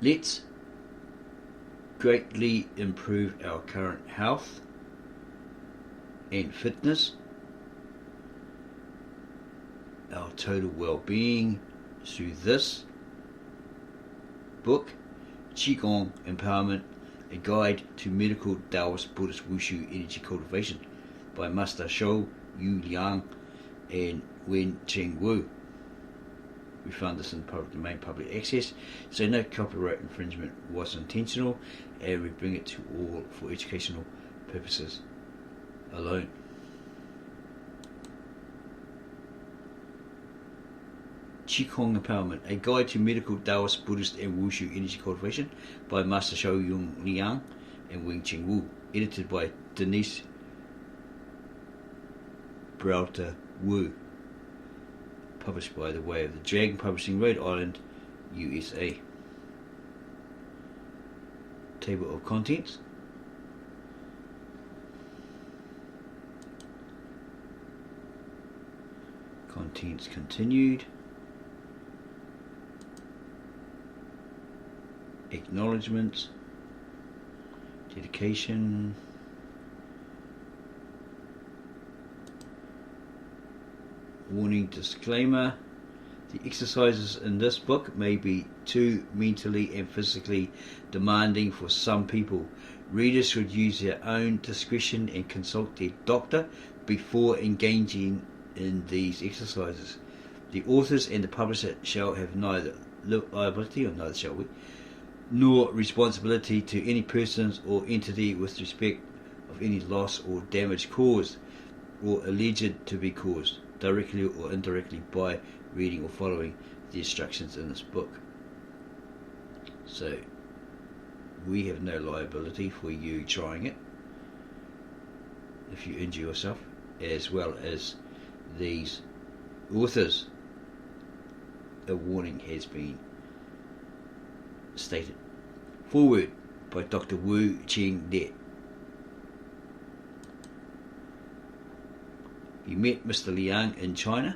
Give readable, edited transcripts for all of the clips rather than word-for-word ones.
Let's greatly improve our current health and fitness, our total well-being through this book, Qigong Empowerment, a guide to medical Taoist Buddhist Wushu energy cultivation by Master Shou-Yu Liang and Wen Cheng Wu. We found this in public domain, public access, so no copyright infringement was intentional, and we bring it to all for educational purposes alone. Qigong Empowerment, a guide to medical Taoist, Buddhist and Wushu energy cultivation by Master Shou-Yu Liang and Wen Cheng Wu, edited by Denise Browder Wu, published by The Way of the Dragon Publishing, Rhode Island, USA. Table of contents. Contents continued. Acknowledgements. Dedication. Warning disclaimer. The exercises in this book may be too mentally and physically demanding for some people. Readers should use their own discretion and consult their doctor before engaging in these exercises. The authors and the publisher shall have neither liability, or neither shall we, nor responsibility to any persons or entity with respect of any loss or damage caused or alleged to be caused, directly or indirectly, by reading or following the instructions in this book. So we have no liability for you trying it if you injure yourself, as well as these authors. A warning has been stated. Foreword by Dr. Wu Cheng De. He met Mr. Liang in China.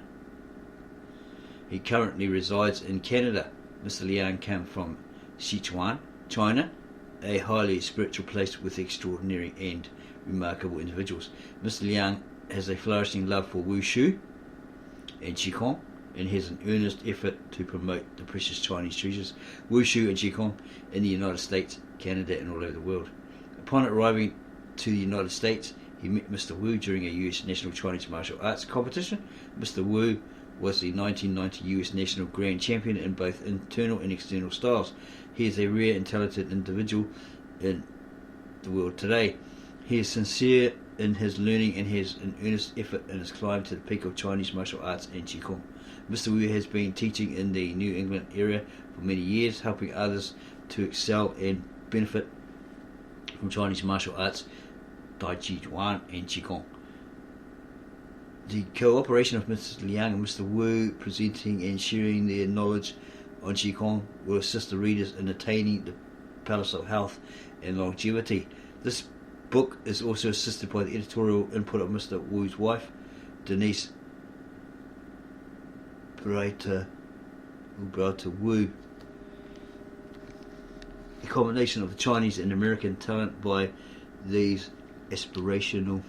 He currently resides in Canada. Mr. Liang came from Sichuan, China, a highly spiritual place with extraordinary and remarkable individuals. Mr. Liang has a flourishing love for Wushu and Qigong, and has an earnest effort to promote the precious Chinese treasures, Wushu and Qigong, in the United States, Canada and all over the world. Upon arriving to the United States, he met Mr. Wu during a US National Chinese Martial Arts competition. Mr. Wu was the 1990 US National Grand Champion in both internal and external styles. He is a rare and talented individual in the world today. He is sincere in his learning and has an earnest effort in his climb to the peak of Chinese martial arts and Qigong. Mr. Wu has been teaching in the New England area for many years, helping others to excel and benefit from Chinese martial arts, Tai Chi Chuan and Qigong. The cooperation of Mr. Liang and Mr. Wu presenting and sharing their knowledge on Qigong will assist the readers in attaining the palace of health and longevity. This book is also assisted by the editorial input of Mr. Wu's wife, Denise Browder Wu. The combination of the Chinese and American talent by these aspirational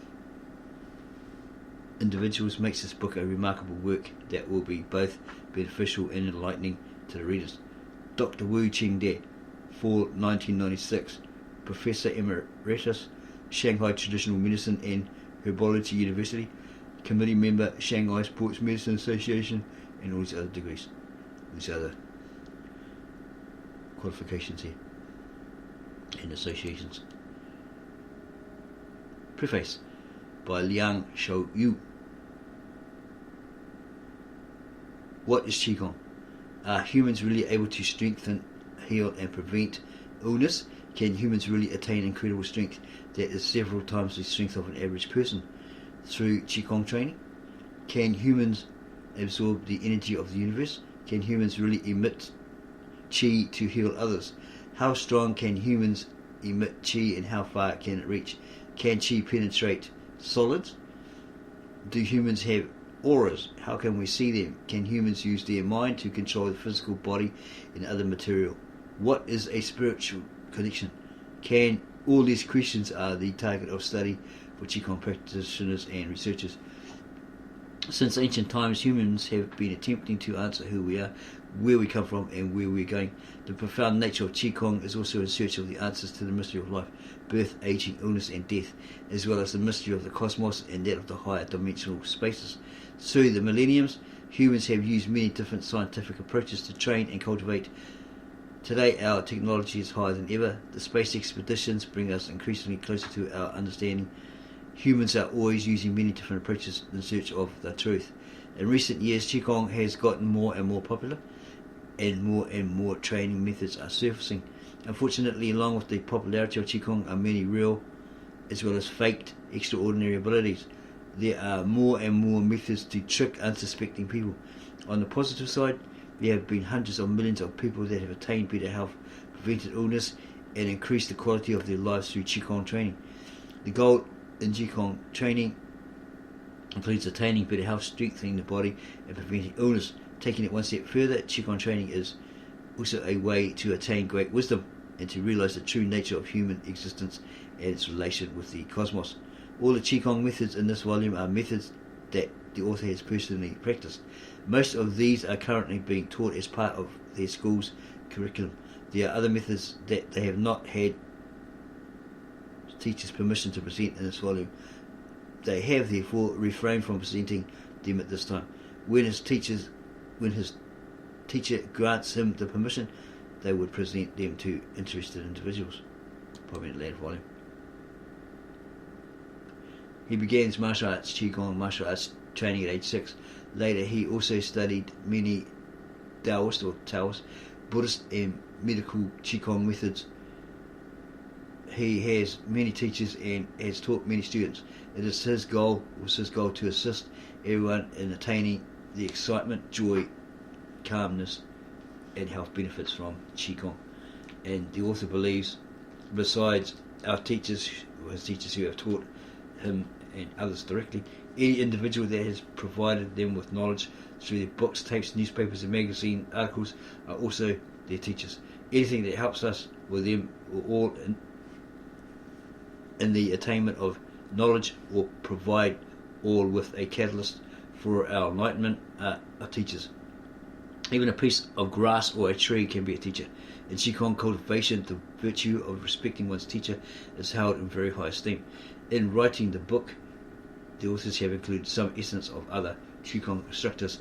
individuals makes this book a remarkable work that will be both beneficial and enlightening to the readers. Dr. Wu Cheng De, fall 1996, Professor Emeritus, Shanghai Traditional Medicine and Herbology University, committee member, Shanghai Sports Medicine Association, and all these other degrees, these other qualifications here and associations. Preface by Liang Shou-Yu. What is Qigong? Are humans really able to strengthen, heal and prevent illness? Can humans really attain incredible strength that is several times the strength of an average person through Qigong training? Can humans absorb the energy of the universe? Can humans really emit Qi to heal others? How strong can humans emit Qi and how far can it reach? Can Qi penetrate solids? Do humans have auras? How can we see them? Can humans use their mind to control the physical body and other material What is a spiritual connection? All these questions are the target of study for Qigong practitioners and researchers. Since ancient times, humans have been attempting to answer who we are, where we come from, and where we're going. The profound nature of Qigong is also in search of the answers to the mystery of life, birth, aging, illness, and death, as well as the mystery of the cosmos and that of the higher dimensional spaces. Through the millenniums, humans have used many different scientific approaches to train and cultivate. Today, our technology is higher than ever. The space expeditions bring us increasingly closer to our understanding. Humans are always using many different approaches in search of the truth. In recent years, Qigong has gotten more and more popular, and more training methods are surfacing. Unfortunately, along with the popularity of Qigong are many real as well as faked extraordinary abilities. There are more and more methods to trick unsuspecting people. On the positive side, there have been hundreds of millions of people that have attained better health, prevented illness, and increased the quality of their lives through Qigong training. The goal in Qigong training includes attaining better health, strengthening the body, and preventing illness. Taking it one step further, Qigong training is also a way to attain great wisdom and to realize the true nature of human existence and its relation with the cosmos. All the Qigong methods in this volume are methods that the author has personally practiced. Most of these are currently being taught as part of their school's curriculum. There are other methods that they have not had teachers' permission to present in this volume. They have therefore refrained from presenting them at this time. When his teacher grants him the permission, they would present them to interested individuals. Probably in the later volume. He began his martial arts, Qigong martial arts training at age 6. Later he also studied many Taoist, Buddhist and medical Qigong methods. He has many teachers and has taught many students. It is his goal to assist everyone in attaining the excitement, joy, calmness and health benefits from Qigong. And the author believes, besides his teachers who have taught him and others directly, any individual that has provided them with knowledge through their books, tapes, newspapers and magazine articles are also their teachers. Anything that helps us with them all in the attainment of knowledge or provide all with a catalyst for our enlightenment are teachers. Even a piece of grass or a tree can be a teacher. In Qigong cultivation, the virtue of respecting one's teacher is held in very high esteem. In writing the book, the authors have included some essence of other Qigong instructors'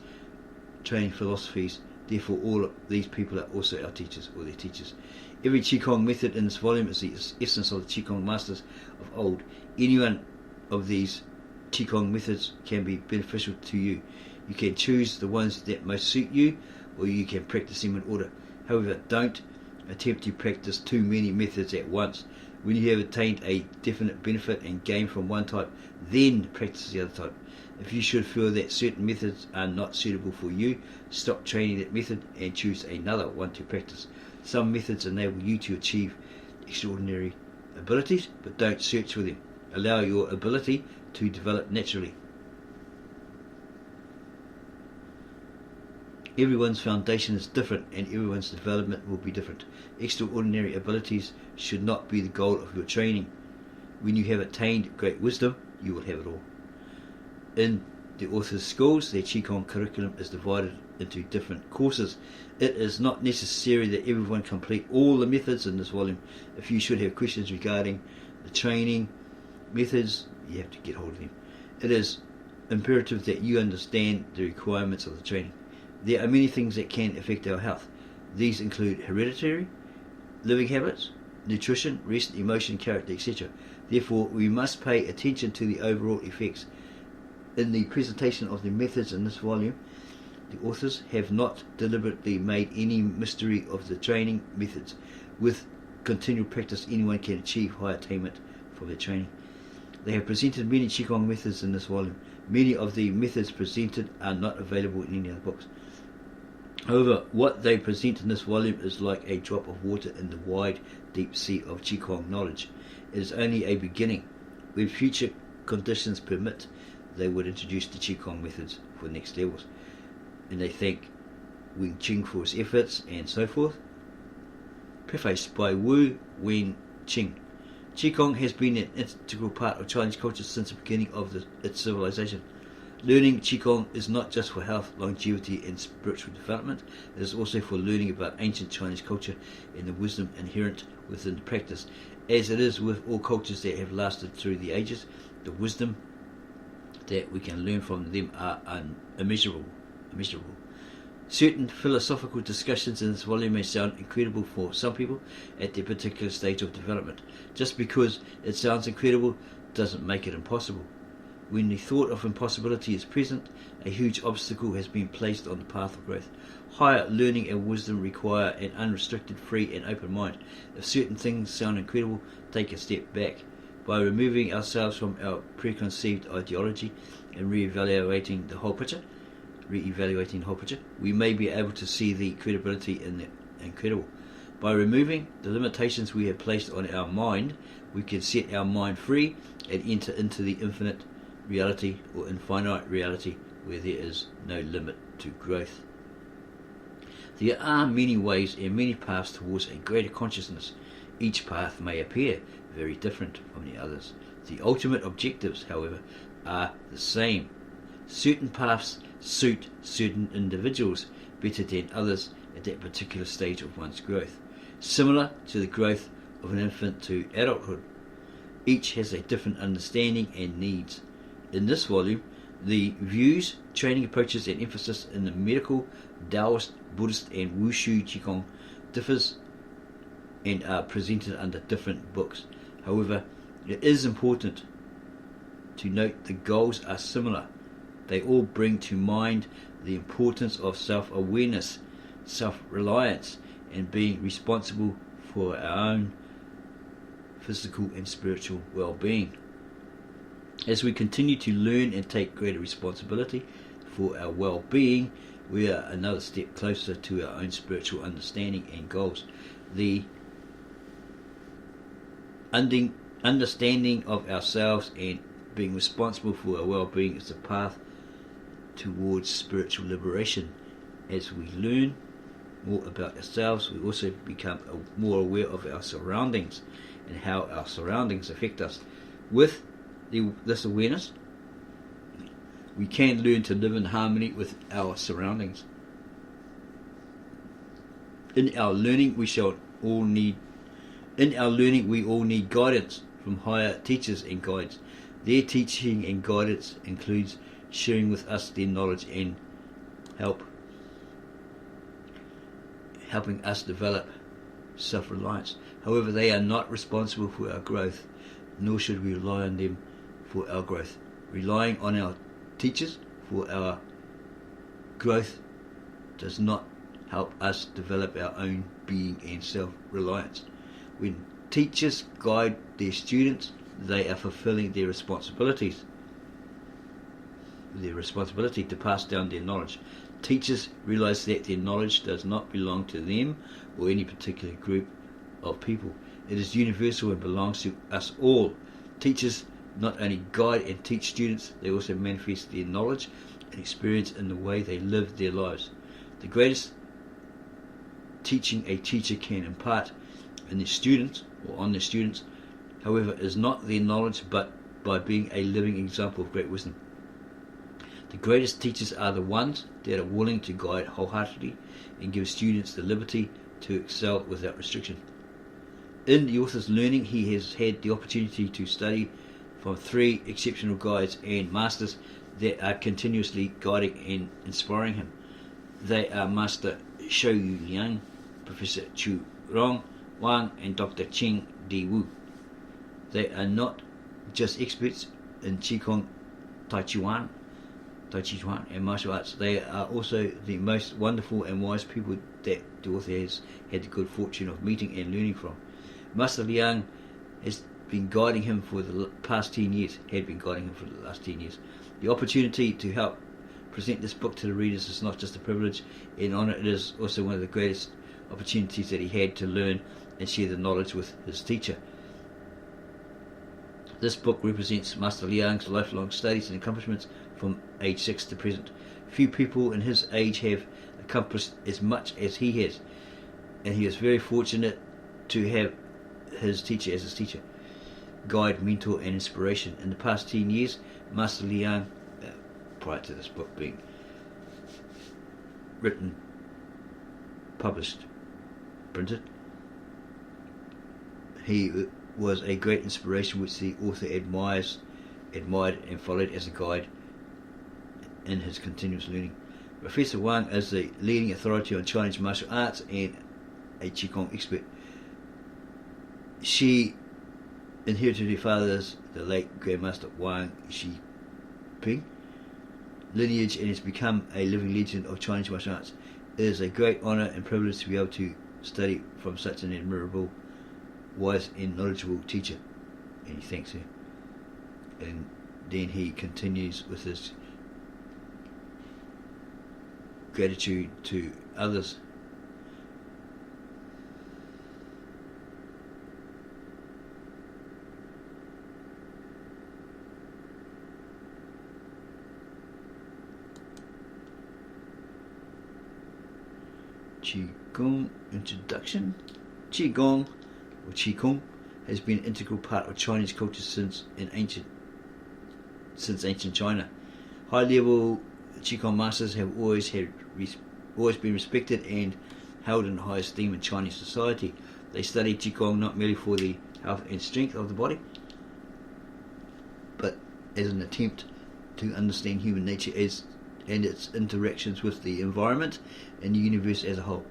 training philosophies. Therefore, all of these people are also our teachers or their teachers. Every Qigong method in this volume is the essence of the Qigong masters of old. Any one of these Qigong methods can be beneficial to you. You can choose the ones that most suit you, or you can practice them in order. However, don't attempt to practice too many methods at once. When you have attained a definite benefit and gain from one type, then practice the other type. If you should feel that certain methods are not suitable for you, stop training that method and choose another one to practice. Some methods enable you to achieve extraordinary abilities, but don't search for them. Allow your ability to develop naturally. Everyone's foundation is different and everyone's development will be different. Extraordinary abilities should not be the goal of your training. When you have attained great wisdom, you will have it all. In the author's schools, their Qigong curriculum is divided into different courses. It is not necessary that everyone complete all the methods in this volume. If you should have questions regarding the training methods, you have to get hold of them. It is imperative that you understand the requirements of the training. There are many things that can affect our health. These include hereditary, living habits, nutrition, rest, emotion, character, etc. Therefore, we must pay attention to the overall effects. In the presentation of the methods in this volume, the authors have not deliberately made any mystery of the training methods. With continual practice, anyone can achieve high attainment from their training. They have presented many Qigong methods in this volume. Many of the methods presented are not available in any other books. However, what they present in this volume is like a drop of water in the wide, deep sea of Qigong knowledge. It is only a beginning. When future conditions permit, they would introduce the Qigong methods for next levels. And they thank Wing Ching for his efforts and so forth. Prefaced by Wu Wen-ching. Qigong has been an integral part of Chinese culture since the beginning of its civilization. Learning Qigong is not just for health, longevity and spiritual development, it is also for learning about ancient Chinese culture and the wisdom inherent within the practice. As it is with all cultures that have lasted through the ages, the wisdom that we can learn from them are immeasurable. Certain philosophical discussions in this volume may sound incredible for some people at their particular stage of development. Just because it sounds incredible doesn't make it impossible. When the thought of impossibility is present, a huge obstacle has been placed on the path of growth. Higher learning and wisdom require an unrestricted, free and open mind. If certain things sound incredible, take a step back. By removing ourselves from our preconceived ideology and re-evaluating the whole picture, we may be able to see the credibility in the incredible. By removing the limitations we have placed on our mind, we can set our mind free and enter into the infinite reality or infinite reality where there is no limit to growth. There are many ways and many paths towards a greater consciousness. Each path may appear very different from the others. The ultimate objectives, however, are the same. Certain paths suit certain individuals better than others at that particular stage of one's growth. Similar to the growth of an infant to adulthood, each has a different understanding and needs. In this volume, the views, training approaches and emphasis in the medical, Taoist, Buddhist and Wushu Qigong differs and are presented under different books. However, it is important to note the goals are similar. They all bring to mind the importance of self-awareness, self-reliance, and being responsible for our own physical and spiritual well-being. As we continue to learn and take greater responsibility for our well-being, we are another step closer to our own spiritual understanding and goals. The understanding of ourselves and being responsible for our well-being is the path towards spiritual liberation. As we learn more about ourselves, we also become more aware of our surroundings and how our surroundings affect us. With this awareness, we can learn to live in harmony with our surroundings. In our learning, we all need guidance from higher teachers and guides. Their teaching and guidance includes sharing with us their knowledge and helping us develop self-reliance. However, they are not responsible for our growth, nor should we rely on them for our growth. Relying on our teachers for our growth does not help us develop our own being and self-reliance. When teachers guide their students, they are fulfilling their responsibility to pass down their knowledge. Teachers realize that their knowledge does not belong to them or any particular group of people. It is universal and belongs to us all. Teachers not only guide and teach students, they also manifest their knowledge and experience in the way they live their lives. The greatest teaching a teacher can impart on their students, however, is not their knowledge, but by being a living example of great wisdom. The greatest teachers are the ones that are willing to guide wholeheartedly and give students the liberty to excel without restriction. In the author's learning, he has had the opportunity to study from 3 exceptional guides and masters that are continuously guiding and inspiring him. They are Master Shou-Yu Liang, Professor Chu Rong Wang and Dr. Cheng Di Wu. They are not just experts in Qigong, Tai Chi Chuan and martial arts. They are also the most wonderful and wise people that the author has had the good fortune of meeting and learning from. Master Liang has been guiding him for the past 10 years, The opportunity to help present this book to the readers is not just a privilege and honour, it is also one of the greatest opportunities that he had to learn and share the knowledge with his teacher. This book represents Master Liang's lifelong studies and accomplishments from age 6 to present. Few people in his age have accomplished as much as he has, and he is very fortunate to have his teacher as his teacher, guide, mentor, and inspiration. In the past 10 years, Master Liang, prior to this book being written, published, printed, he was a great inspiration which the author admired and followed as a guide in his continuous learning. Professor Wang is the leading authority on Chinese martial arts and a Qigong expert. She inherited her father's, the late Grandmaster Wang Shiping, lineage and has become a living legend of Chinese martial arts. It is a great honour and privilege to be able to study from such an admirable, wise and knowledgeable teacher. And he thanks her. And then he continues with his gratitude to others. Qigong introduction. Qigong or Qigong has been an integral part of Chinese culture since ancient China. High-level Qigong masters have always been respected and held in high esteem in Chinese society. They study Qigong not merely for the health and strength of the body, but as an attempt to understand human nature and its interactions with the environment and the universe as a whole.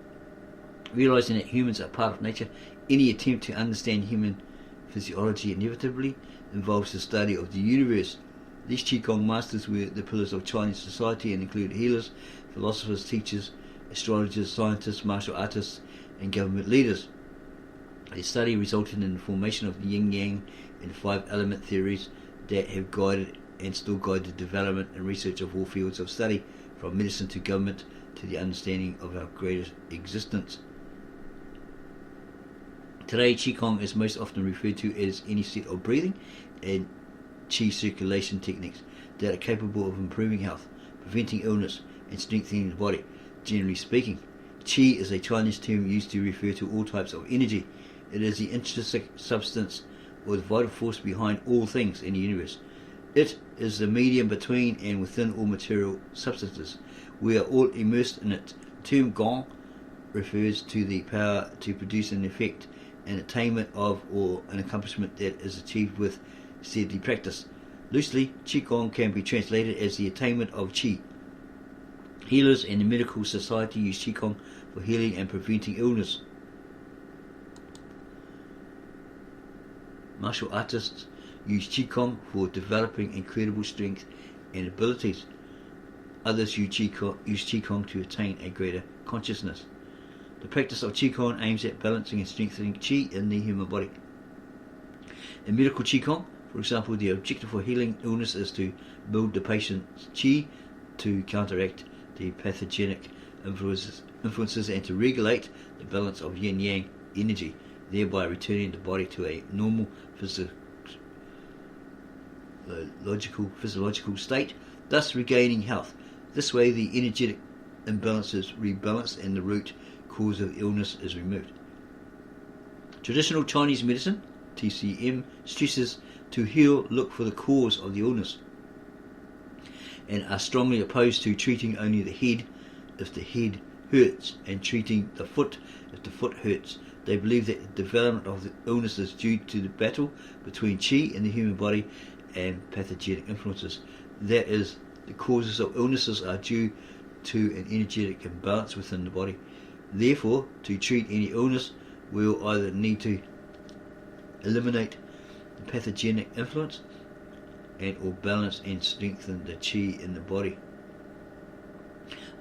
Realizing that humans are part of nature, any attempt to understand human physiology inevitably involves the study of the universe. These Qigong masters were the pillars of Chinese society and include healers, philosophers, teachers, astrologers, scientists, martial artists, and government leaders. Their study resulted in the formation of the yin-yang and 5-element theories that have guided and still guide the development and research of all fields of study, from medicine to government to the understanding of our greater existence. Today, Qigong is most often referred to as any set of breathing and Qi circulation techniques that are capable of improving health, preventing illness, and strengthening the body. Generally speaking, Qi is a Chinese term used to refer to all types of energy. It is the intrinsic substance or the vital force behind all things in the universe. It is the medium between and within all material substances. We are all immersed in it. The term Gong refers to the power to produce an effect, an attainment of, or an accomplishment that is achieved with steady practice. Loosely, Qigong can be translated as the attainment of Qi. Healers and the medical society use Qigong for healing and preventing illness. Martial artists use Qigong for developing incredible strength and abilities. Others use Qigong to attain a greater consciousness. The practice of Qigong aims at balancing and strengthening Qi in the human body. In medical Qigong, for example, the objective for healing illness is to build the patient's Qi, to counteract the pathogenic influences and to regulate the balance of yin-yang energy, thereby returning the body to a normal physiological state, thus regaining health. This way the energetic imbalance is rebalanced and the root cause of illness is removed. Traditional Chinese medicine, TCM, stresses to heal, look for the cause of the illness, and are strongly opposed to treating only the head if the head hurts and treating the foot if the foot hurts. They believe that the development of the illness is due to the battle between Qi in the human body and pathogenic influences. That is, the causes of illnesses are due to an energetic imbalance within the body. Therefore, to treat any illness, we will either need to eliminate the pathogenic influence and or balance and strengthen the Qi in the body.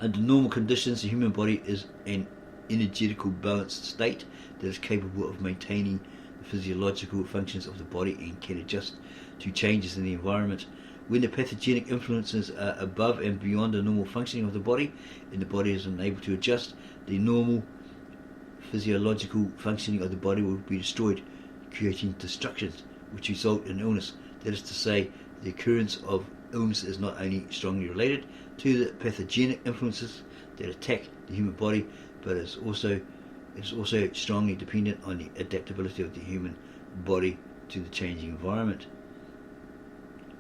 Under normal conditions, the human body is an energetical balanced state that is capable of maintaining the physiological functions of the body and can adjust to changes in the environment. When the pathogenic influences are above and beyond the normal functioning of the body, and the body is unable to adjust, the normal physiological functioning of the body will be destroyed, creating destructions which result in illness. That is to say, the occurrence of illness is not only strongly related to the pathogenic influences that attack the human body, but is also It is also strongly dependent on the adaptability of the human body to the changing environment.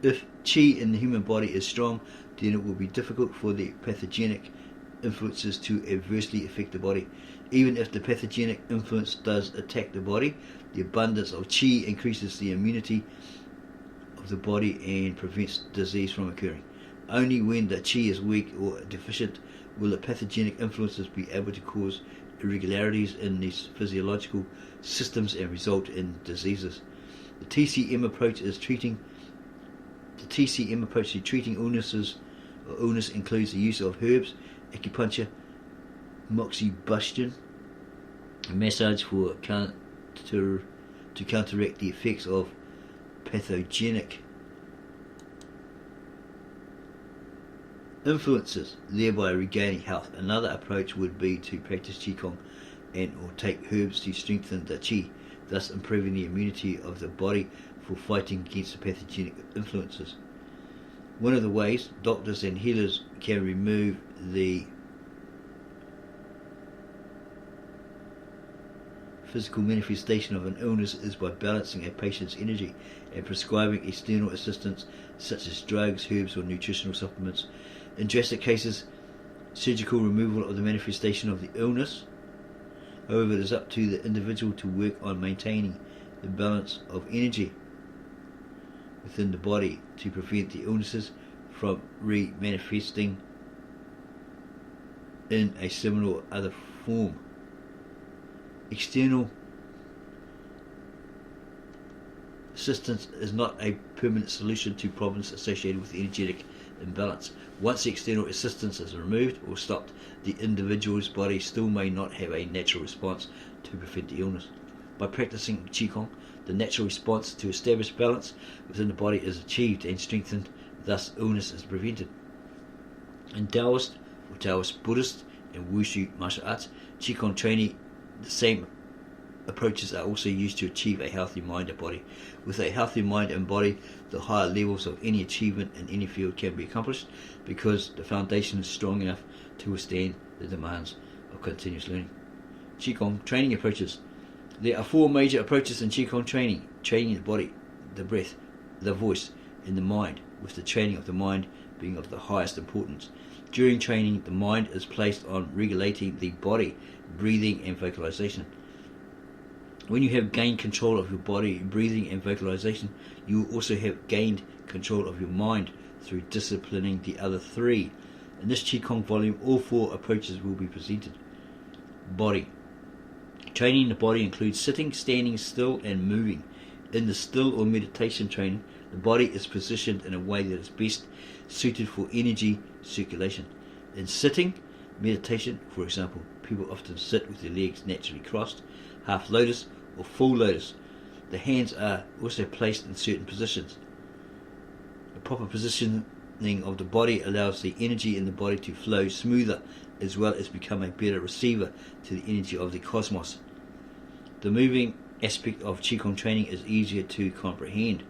If qi in the human body is strong, then it will be difficult for the pathogenic influences to adversely affect the body. Even if the pathogenic influence does attack the body, the abundance of qi increases the immunity of the body and prevents disease from occurring. Only when the qi is weak or deficient will the pathogenic influences be able to cause irregularities in these physiological systems and result in diseases. The TCM approach to treating illnesses or illness includes the use of herbs, acupuncture, moxibustion, massage to counteract the effects of pathogenic influences, thereby regaining health. Another approach would be to practice Qigong and or take herbs to strengthen the Qi, thus improving the immunity of the body for fighting against the pathogenic influences. One of the ways doctors and healers can remove the physical manifestation of an illness is by balancing a patient's energy and prescribing external assistance such as drugs, herbs or nutritional supplements. In drastic cases, surgical removal of the manifestation of the illness. However, it is up to the individual to work on maintaining the balance of energy within the body to prevent the illnesses from re-manifesting in a similar or other form. External assistance is not a permanent solution to problems associated with energetic imbalance. Once the external assistance is removed or stopped, the individual's body still may not have a natural response to prevent the illness. By practicing Qigong, the natural response to establish balance within the body is achieved and strengthened, thus illness is prevented. In Taoist or Taoist, Buddhist and Wushu martial arts, Qigong training, the same approaches are also used to achieve a healthy mind and body. With a healthy mind and body, the higher levels of any achievement in any field can be accomplished because the foundation is strong enough to withstand the demands of continuous learning. Qigong training approaches. There are 4 major approaches in Qigong training: training the body, the breath, the voice, and the mind, with the training of the mind being of the highest importance. During training, the mind is placed on regulating the body, breathing and vocalization. When you have gained control of your body, breathing and vocalization, you will also have gained control of your mind through disciplining the other 3. In this Qigong volume, all 4 approaches will be presented. Body. Training the body includes sitting, standing still and moving. In the still or meditation training, the body is positioned in a way that is best suited for energy circulation. In sitting meditation, for example, people often sit with their legs naturally crossed, half lotus or full lotus. The hands are also placed in certain positions. The proper positioning of the body allows the energy in the body to flow smoother, as well as become a better receiver to the energy of the cosmos. The moving aspect of Qigong training is easier to comprehend.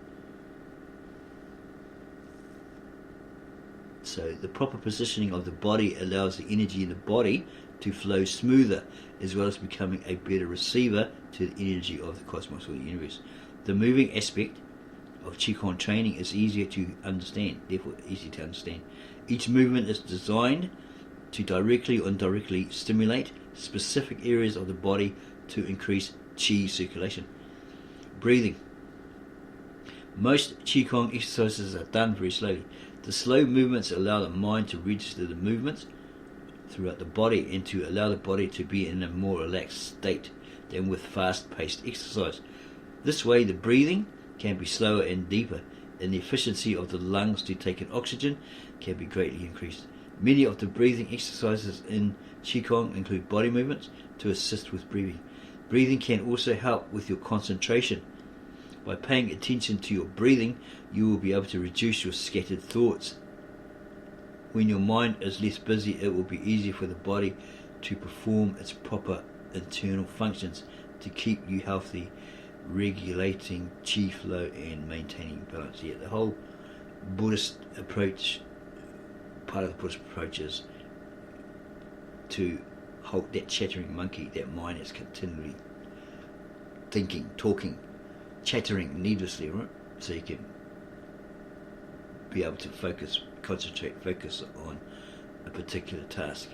So the proper positioning of the body allows the energy in the body to flow smoother, as well as becoming a better receiver to the energy of the cosmos or the universe. The moving aspect of Qigong training is easier to understand, therefore easy to understand. Each movement is designed to directly or indirectly stimulate specific areas of the body to increase Qi circulation. Breathing. Most Qigong exercises are done very slowly. The slow movements allow the mind to register the movements throughout the body and to allow the body to be in a more relaxed state than with fast-paced exercise. This way the breathing can be slower and deeper, and the efficiency of the lungs to take in oxygen can be greatly increased. Many of the breathing exercises in Qigong include body movements to assist with breathing. Breathing can also help with your concentration. By paying attention to your breathing, you will be able to reduce your scattered thoughts. When your mind is less busy, it will be easier for the body to perform its proper internal functions to keep you healthy, regulating Qi flow and maintaining balance. Yet the whole Buddhist approach, part of the Buddhist approach is to halt that chattering monkey. That mind is continually thinking, talking, chattering needlessly, right? So you can be able to focus, concentrate, focus on a particular task.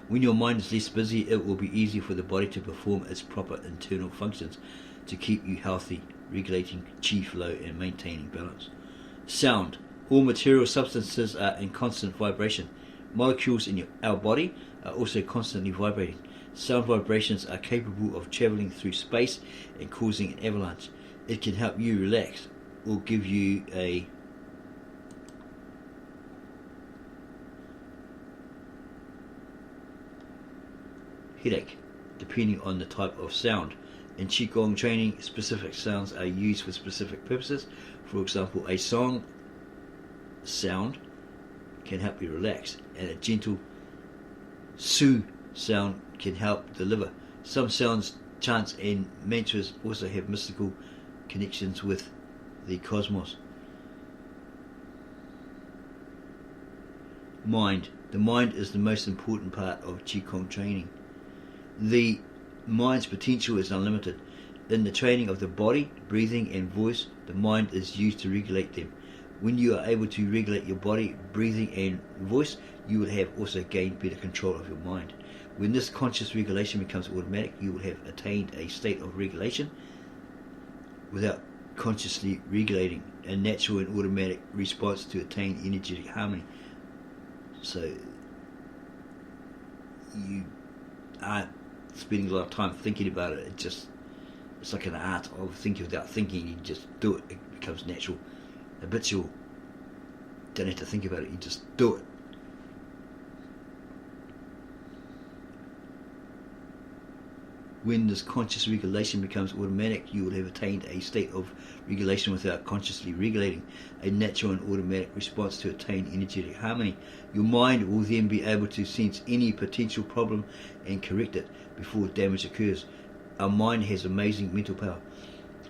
When your mind is less busy, it will be easier for the body to perform its proper internal functions to keep you healthy, regulating chi flow and maintaining balance. Sound. All material substances are in constant vibration. Molecules in our body are also constantly vibrating. Sound vibrations are capable of travelling through space and causing an avalanche. It can help you relax or give you a headache, depending on the type of sound. In Qigong training, specific sounds are used for specific purposes. For example, a song sound can help you relax, and a gentle su sound can help deliver. Some sounds, chants, and mantras also have mystical connections with the cosmos. Mind. The mind is the most important part of Qigong training. The mind's potential is unlimited. In the training of the body, breathing, and voice, the mind is used to regulate them. When you are able to regulate your body, breathing, and voice, you will have also gained better control of your mind. When this conscious regulation becomes automatic, you will have attained a state of regulation without consciously regulating, a natural and automatic response to attain energetic harmony. So you aren't spending a lot of time thinking about it. It's like an art of thinking without thinking. You just do it. It becomes natural, habitual. Don't have to think about it. You just do it. When this conscious regulation becomes automatic, you will have attained a state of regulation without consciously regulating, a natural and automatic response to attain energetic harmony. Your mind will then be able to sense any potential problem and correct it before damage occurs. Our mind has amazing mental power.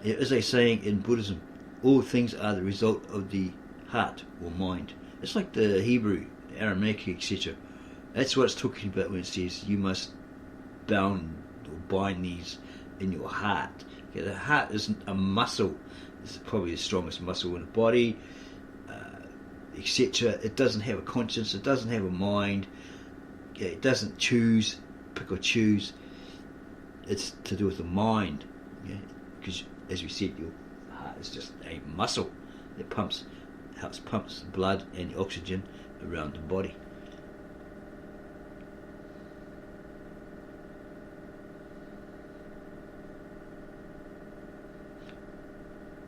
There is a saying in Buddhism, all things are the result of the heart or mind. It's like the Hebrew, Aramaic, etc. That's what it's talking about when it says you must bind these in your heart. Okay, the heart isn't a muscle. It's probably the strongest muscle in the body, etc. It doesn't have a conscience. It doesn't have a mind. Okay, it doesn't pick or choose. It's to do with the mind. Okay? Because, as we said, your heart is just a muscle that helps pumps blood and oxygen around the body.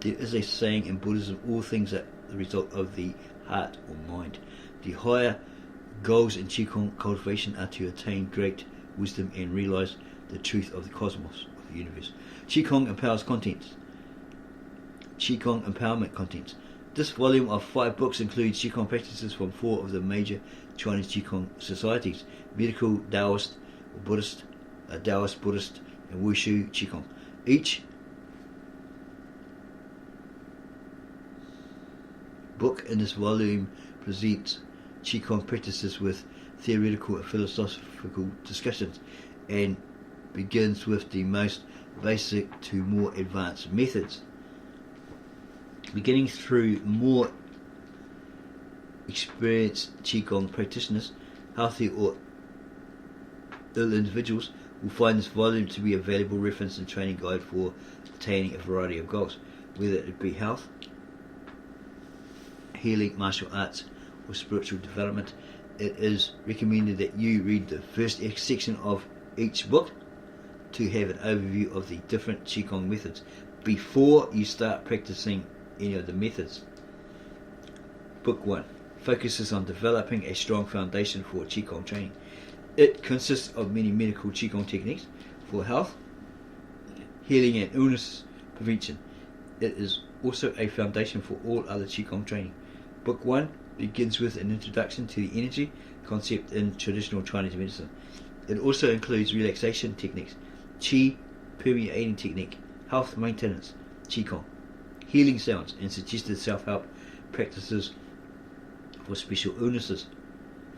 There is a saying in Buddhism, all things are the result of the heart or mind. The higher goals in Qigong cultivation are to attain great wisdom and realize the truth of the cosmos, of the universe. Qigong empowers contents. Qigong empowerment contents. This volume of 5 books includes Qigong practices from 4 of the major Chinese Qigong societies: medical, Taoist, Buddhist, Taoist, Buddhist, and Wushu Qigong. Each book in this volume presents Qigong practices with theoretical and philosophical discussions, and begins with the most basic to more advanced methods. Beginning through more experienced Qigong practitioners, healthy or ill individuals will find this volume to be a valuable reference and training guide for attaining a variety of goals, whether it be health, healing, martial arts, or spiritual development. It is recommended that you read the first section of each book to have an overview of the different Qigong methods before you start practicing any of the methods. Book 1 focuses on developing a strong foundation for Qigong training. It consists of many medical Qigong techniques for health, healing, and illness prevention. It is also a foundation for all other Qigong training. Book 1 begins with an introduction to the energy concept in traditional Chinese medicine. It also includes relaxation techniques, Qi permeating technique, health maintenance, Qigong, healing sounds, and suggested self-help practices for special illnesses.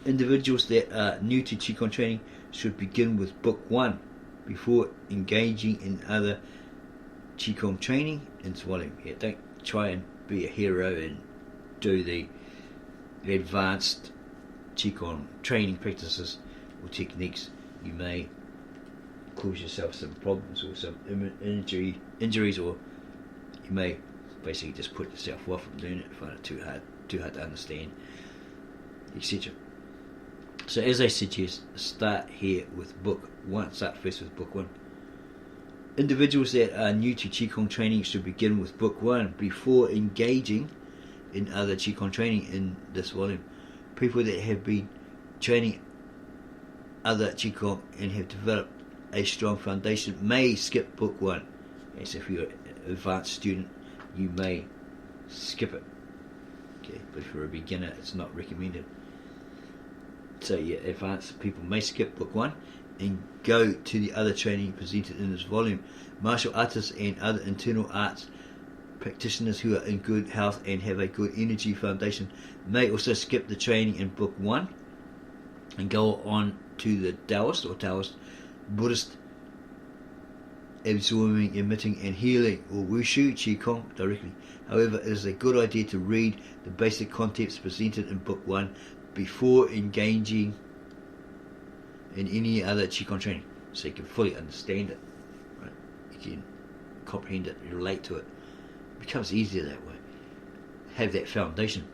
Individuals that are new to Qigong training should begin with Book 1 before engaging in other Qigong training in this volume. Yeah, don't try and be a hero and do the advanced Qigong training practices or techniques. You may cause yourself some problems or some injuries, or you may basically just put yourself off from doing it, find it too hard to understand, etc. So as I suggest, start here with Book 1. Start first with Book 1. Individuals that are new to Qigong training should begin with Book 1 before engaging in other Qigong training in this volume. People that have been training other Qigong and have developed a strong foundation may skip Book 1. As if you're an advanced student, you may skip it. Okay, but if you're a beginner, it's not recommended. So yeah, advanced people may skip Book 1 and go to the other training presented in this volume. Martial artists and other internal arts practitioners who are in good health and have a good energy foundation may also skip the training in Book 1 and go on to the Taoist or Taoist, Buddhist, absorbing, emitting and healing, or Wushu Qigong directly. However, it is a good idea to read the basic concepts presented in Book 1 before engaging in any other Qigong training, so you can fully understand it, right? You can comprehend it, relate to it. It becomes easier that way. Have that foundation.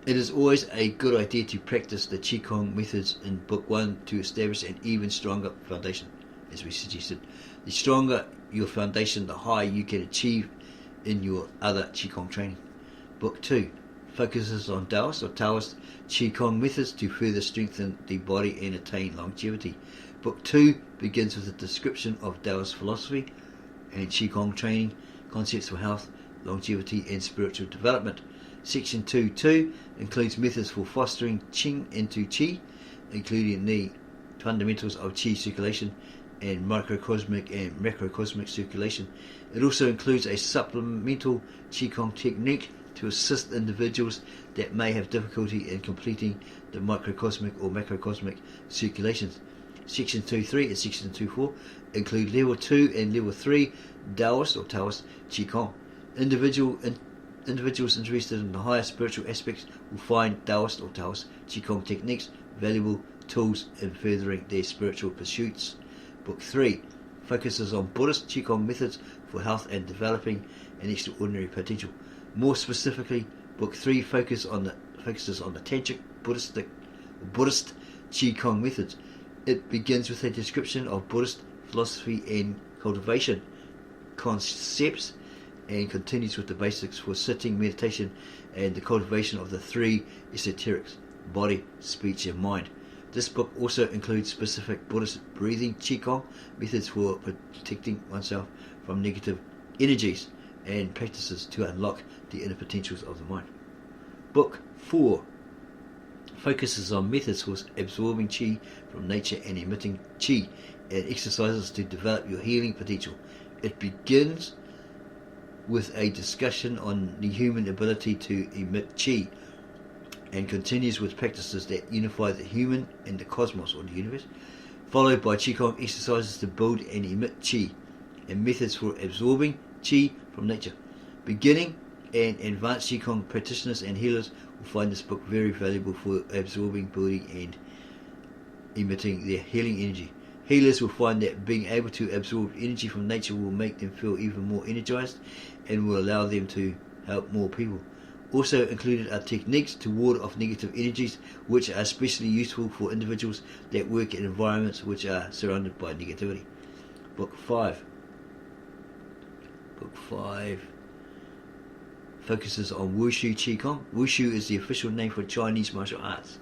It is always a good idea to practice the Qigong methods in Book 1 to establish an even stronger foundation. As we suggested, the stronger your foundation, the higher you can achieve in your other Qigong training. Book 2 focuses on Taoist or Taoist Qigong methods to further strengthen the body and attain longevity. Book 2 begins with a description of Taoist philosophy and Qigong training, concepts for health, longevity and spiritual development. Section 2.2 includes methods for fostering Qing into Qi, including the fundamentals of Qi circulation and microcosmic and macrocosmic circulation. It also includes a supplemental Qigong technique to assist individuals that may have difficulty in completing the microcosmic or macrocosmic circulations. Section 2.3 and Section 2.4 include Level 2 and Level 3 Taoist or Taoist Qigong. Individuals interested in the higher spiritual aspects will find Taoist or Taoist Qigong techniques valuable tools in furthering their spiritual pursuits. Book 3 focuses on Buddhist Qigong methods for health and developing an extraordinary potential. More specifically, Book 3 focuses on the Tantric Buddhist Qigong methods. It begins with a description of Buddhist philosophy and cultivation concepts and continues with the basics for sitting, meditation and the cultivation of the three esoterics: body, speech and mind. This book also includes specific Buddhist breathing Qigong methods for protecting oneself from negative energies and practices to unlock the inner potentials of the mind. Book 4 focuses on methods for absorbing Qi from nature and emitting Qi and exercises to develop your healing potential. It begins with a discussion on the human ability to emit Qi and continues with practices that unify the human and the cosmos or the universe, followed by Qigong exercises to build and emit Qi and methods for absorbing Qi from nature. Beginning and advanced Qigong practitioners and healers will find this book very valuable for absorbing, building and emitting their healing energy. Healers will find that being able to absorb energy from nature will make them feel even more energized and will allow them to help more people. Also included are techniques to ward off negative energies, which are especially useful for individuals that work in environments which are surrounded by negativity. Book 5 focuses on Wushu Qigong. Wushu is the official name for Chinese martial arts.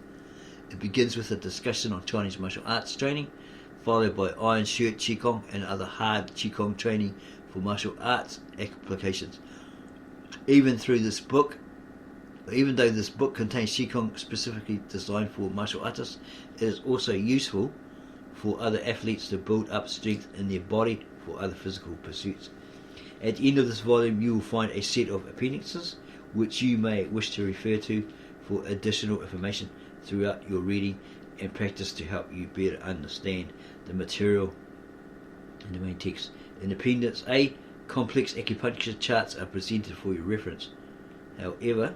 It begins with a discussion on Chinese martial arts training, followed by Iron Shirt Qigong and other hard Qigong training for martial arts applications. Even though this book contains Qigong specifically designed for martial artists, it is also useful for other athletes to build up strength in their body for other physical pursuits. At the end of this volume, you will find a set of appendices which you may wish to refer to for additional information throughout your reading and practice to help you better understand the material in the main text. In Appendix A, complex acupuncture charts are presented for your reference. However,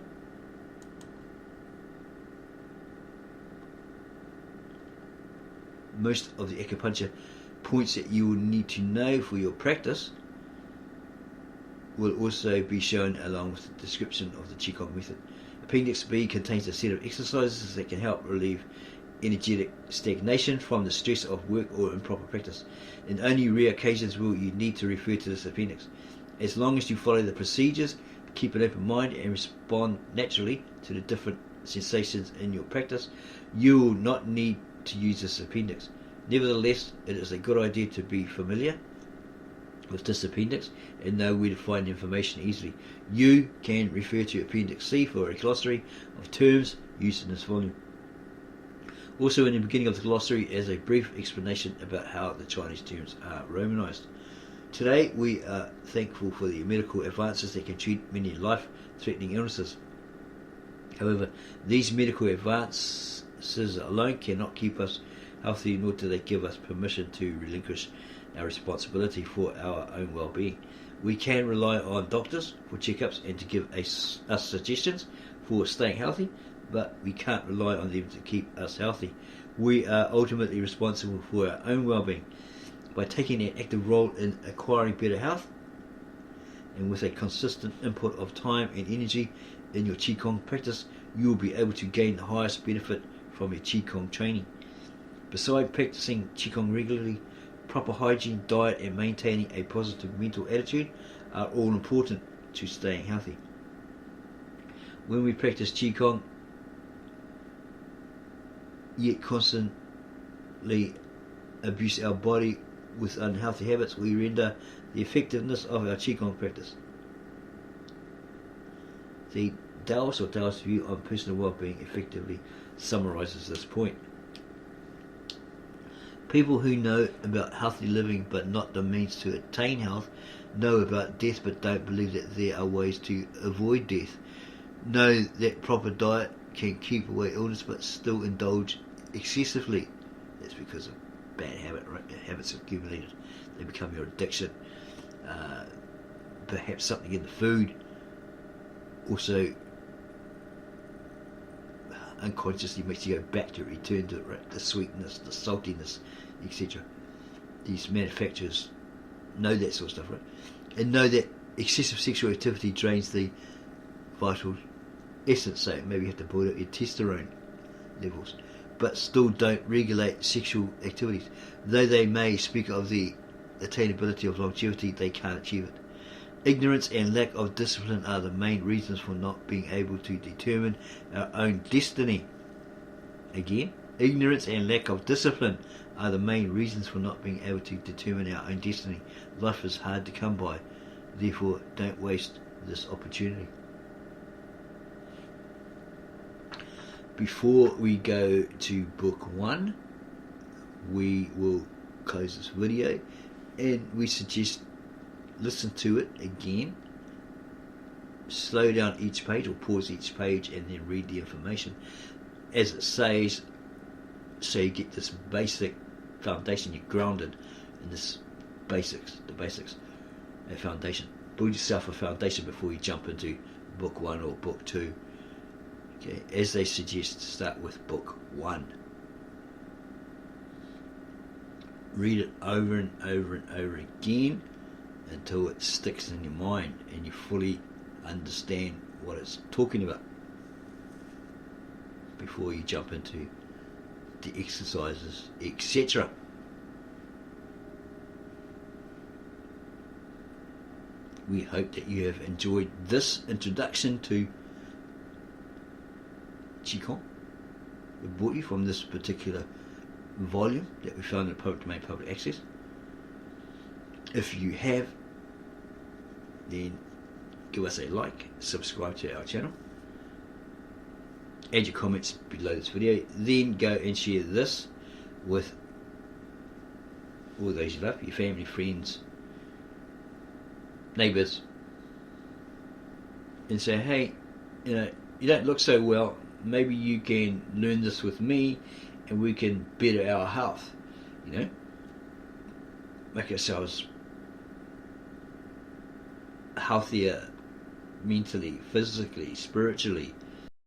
most of the acupuncture points that you will need to know for your practice will also be shown along with the description of the Qigong method. Appendix B contains a set of exercises that can help relieve energetic stagnation from the stress of work or improper practice. In only rare occasions will you need to refer to this appendix. As long as you follow the procedures, keep an open mind and respond naturally to the different sensations in your practice, you will not need to use this appendix. Nevertheless, it is a good idea to be familiar with this appendix and know where to find information easily. You can refer to Appendix C for a glossary of terms used in this volume. Also in the beginning of the glossary is a brief explanation about how the Chinese terms are Romanized. Today we are thankful for the medical advances that can treat many life-threatening illnesses. However, these medical advances alone cannot keep us healthy, nor do they give us permission to relinquish our responsibility for our own well-being. We can rely on doctors for checkups and to give us suggestions for staying healthy, but we can't rely on them to keep us healthy. We are ultimately responsible for our own well-being. By taking an active role in acquiring better health, and with a consistent input of time and energy in your Qigong practice, you will be able to gain the highest benefit from your Qigong training. Besides practicing Qigong regularly, proper hygiene, diet and maintaining a positive mental attitude are all important to staying healthy. When we practice Qigong, yet constantly abuse our body with unhealthy habits, we render the effectiveness of our Qigong practice. The Taoist or Taoist view on personal well-being effectively summarizes this point. People who know about healthy living but not the means to attain health, know about death but don't believe that there are ways to avoid death, know that proper diet can keep away illness but still indulge excessively. That's because of bad habits accumulated. They become your addiction. Perhaps something in the food also unconsciously makes you go back to return to it, right? The sweetness, the saltiness, etc. These manufacturers know that sort of stuff, right? And know that excessive sexual activity drains the vital essence, so maybe you have to build up your testosterone levels, but still don't regulate sexual activities. Though they may speak of the attainability of longevity, they can't achieve it. Ignorance and lack of discipline are the main reasons for not being able to determine our own destiny. Again, ignorance and lack of discipline are the main reasons for not being able to determine our own destiny. Life is hard to come by, therefore don't waste this opportunity. Before we go to book 1, we will close this video and we suggest listen to it again, slow down each page or pause each page and then read the information as it says, so you get this basic foundation. You're grounded in this the basics, a foundation. Build yourself a foundation before you jump into book 1 or book 2. Okay, as they suggest, start with book 1. Read it over and over and over again until it sticks in your mind and you fully understand what it's talking about before you jump into the exercises, etc. We hope that you have enjoyed this introduction to Qigong. We brought you from this particular volume that we found in public domain, public access. If you have, then give us a like, subscribe to our channel, add your comments below this video, then go and share this with all those you love, your family, friends, neighbours, and say, hey, you don't look so well, maybe you can learn this with me, and we can better our health. Make ourselves healthier mentally, physically, spiritually,